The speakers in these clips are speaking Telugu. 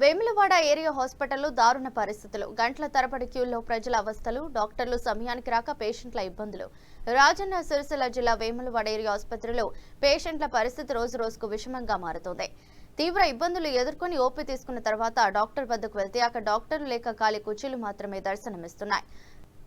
వేములవాడ ఏరియా హాస్పిటల్లో దారుణ పరిస్థితులు. గంటల తరబడి క్యూల్లో ప్రజల అవస్థలు, డాక్టర్లు సమయానికి రాక పేషెంట్ల ఇబ్బందులు. రాజన్న సిరిసిల్ల జిల్లా వేములవాడ ఏరియా ఆసుపత్రిలో పేషెంట్ల పరిస్థితి రోజు రోజుకు విషమంగా మారుతోంది. తీవ్ర ఇబ్బందులు ఎదుర్కొని ఓపీ తీసుకున్న తర్వాత డాక్టర్ వద్దకు వెళ్తే అక్కడ డాక్టర్లు లేక ఖాళీ కుర్చీలు మాత్రమే దర్శనమిస్తున్నాయి.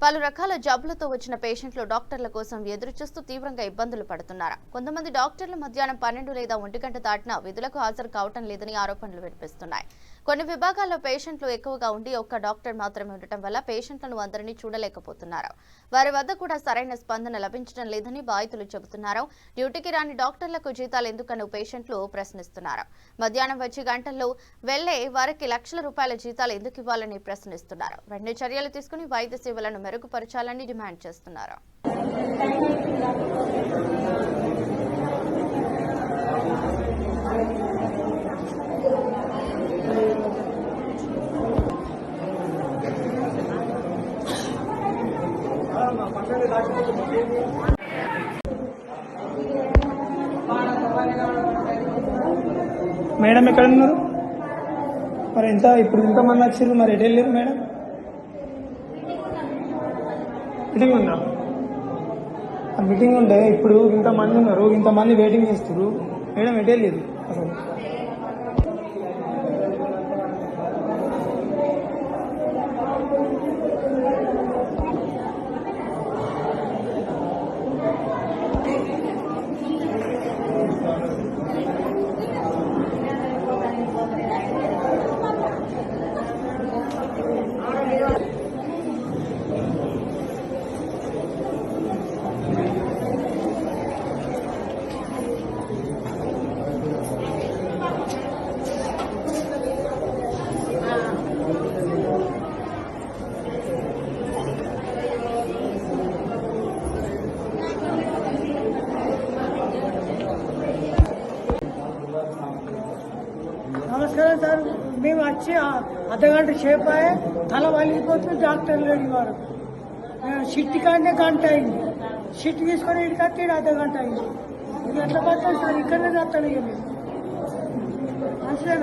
పలు రకాల జబ్బులతో వచ్చిన పేషెంట్లు డాక్టర్ల కోసం ఎదురు చూస్తూ తీవ్రంగా ఇబ్బందులు పడుతున్నారు. కొంతమంది డాక్టర్లు మధ్యాహ్నం 12 లేదా 1 గంట దాటినా విధులకు హాజరు కావటం లేదని ఆరోపణలు వినిపిస్తున్నాయి. కొన్ని విభాగాల్లో పేషెంట్లు ఎక్కువగా ఉండి ఒక్క డాక్టర్ మాత్రమే ఉండటం వల్ల పేషెంట్లను అందరినీ చూడలేకపోతున్నారు. వారి వద్ద కూడా సరైన స్పందన లభించడం లేదని బాధితులు చెబుతున్నారు. డ్యూటీకి రాని డాక్టర్లకు జీతాలు ఎందుకని పేషెంట్లు ప్రశ్నిస్తున్నారు. మధ్యాహ్నం వచ్చి గంటల్లో వెళ్లే వారికి లక్షల రూపాయల జీతాలు ఎందుకు ఇవ్వాలని ప్రశ్నిస్తున్నారు. వెంటనే చర్యలు తీసుకుని వైద్య సేవలను మెరుగుపరచాలని డిమాండ్ చేస్తున్నారు. మేడం ఎక్కడ ఉన్నారు? మరి ఇప్పుడు ఇంతమంది వచ్చారు, మరి ఎటు వెళ్ళారు మేడం? మీటింగ్ ఉందా? మీటింగ్ ఉంటే ఇప్పుడు ఇంతమంది ఉన్నారు, ఇంతమంది వెయిటింగ్ చేస్తారు. మేడం ఎటు వెళ్ళారు అసలు? నమస్కారం సార్, మేము వచ్చి అర్ధగంట సేపు తల వలిగిపోతుంది. డాక్టర్ లేని వారు షిట్ కానీ గంట అయింది. షిట్ తీసుకొని ఇక్కడికి వస్తే అర్ధగంట అయింది. ఇది ఎట్లా పడతాను సార్? ఇక్కడనే చేస్తాను. ఇక మేము మంచిదే.